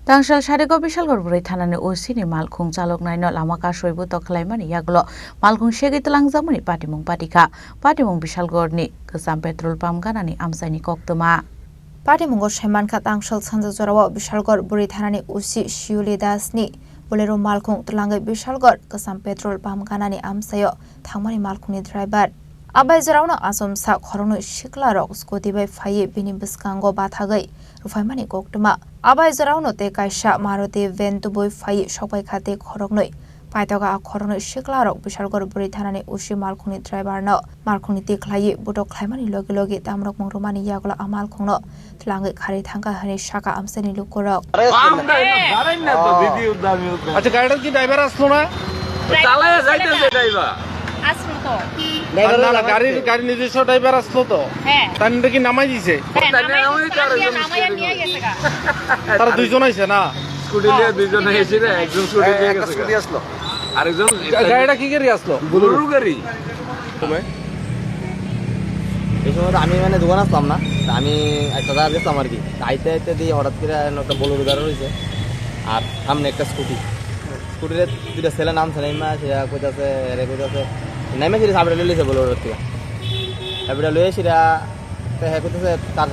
Tangsal Shadego Bishalgarh Bwrwi Thanani Chini Malkhung Chaloknaino Lama Butok Khlaiwi Yaglo Malkhung Segwi Twlangjakha Patimung Patika Patimung Bishalgarh ni Kesam petrol pump ganani amsaini koktoma Patimungo Shemanka Tangsal Sanja Jorawa Bishalgarh Bwrwi Thanani Shiuli Dasni Bolero Malkhung Twlangai Bishalgarh Kesam petrol pump ganani amsayo Thangmani Malkhungni driver Abai Jorawno Asomsa Khorang Shiklarok Scoti bai Faye Bini Biskango Bathagai Rufaimani Koktoma Abai Jorawno te Kaisa Maruti Van Tuboi Faye Shopai Khate Khorangnoi Paitoga Khorang Shiklarok Bishalgarh Bwrwi Thanani Malkhungni driver no Malkhungni te Khlaiwi Butok Khlaimani logi Tamrok Mongromani Yagla Malkhungno Tlangai Khari Thangka Hani Shaka Amsani Lukorok আচ্ছা গাড়িটার কি driver আসলো না চালায় যাইতেছে driver আসলো তো না গাড়ি নিজস্ব ড্রাইভার আসলো তো হ্যাঁ তানটা কি নামাই দিয়েছে নামাইয়া নিয়ে গেছে গা তারা দুইজন আইছে না স্কুটি নিয়ে দুইজন এসে রে একজন স্কুটি নিয়ে গেছে স্কুটি আসলো আরেকজন গাড়িটা কি গাড়ি আসলো বুলুরু গাড়ি তুমি এই সময় আমি মানে দোকান আসলাম না আমি একটা জায়গা গেছিলাম আর কি আইতে আইতে দিয়ে হঠাৎ করে একটা বলুরু গাড়ি রয়েছে আর সামনে একটা স্কুটিতে দুইটা ছেলে নামছে নেমা সেটা কইতাছে এরে কইতাছে নেমে সেটা সাবড়ে লইছে বলুরুর থেকে সাবড়ে লইয়ে সেটা হ্যাঁ কইতাছে তার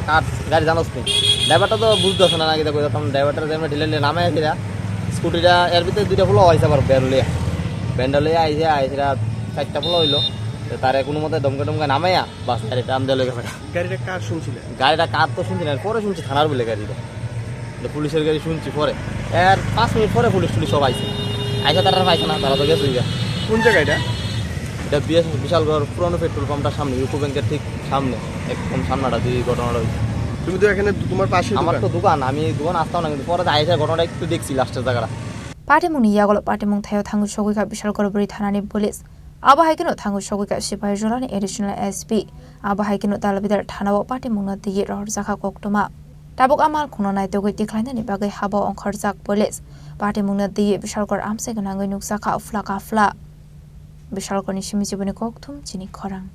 গাড়ি জানোস নি ড্রাইভারটা তো বুঝতেছে না নাকি কইতাম ড্রাইভারটা যেমন ঢিলে নামে সেটা স্কুটিটা এর ভিতরে দুইটা ফুলো হয়েছে আবার ব্যান্ড লইয়া আইসে সেটা চারটা ফুলো হইলো তারে কোনো মতে দমকা নামাইয়া বাস গাড়িটা আমদে লয়ে গেছে গাড়িটা কার শুনছিলেন গাড়িটা কার তো শুনছি না পরে শুনছি থানার বলে গাড়িটা পুলিশের গাড়ি শুনছি পরে এর 5 মিনিট পরে পুলিশ সব আইছে আইসা তারা পাইছে না তারা তো গেছে কোন জায়গাটা এটা বিশালগড় পুরনো পেট্রোল পাম্পটার সামনে ইউকো ব্যাংকের ঠিক সামনে একদম সামনাটা দুই ঘটনাটা হয়েছে তুমি তো এখানে তোমার পাশে আমার তো দোকান আমি দোকান আসতাম না কিন্তু পরে আইসা ঘটনাটা একটু দেখছি লাস্টের জায়গাটা Patimung Yaglo Patimung Thayo Thangu Shogika Bishalgarh Bwrwi Thanani Police Aba Haikino Thangu Shogika Sipai Jorani Additional SP Aba Haikino Talabidar Thanawo Patimung na Diye Rohorjakha Koktoma Tabuk Amal Khungno Naitogoi Tikhlainani Bagai Habo Khorang Police Patimung na Diye Bishalgarh Amse Ganangoi Nukjaka Fla Bishalgarh ni Shimijiboni Kokthum Chini Khorang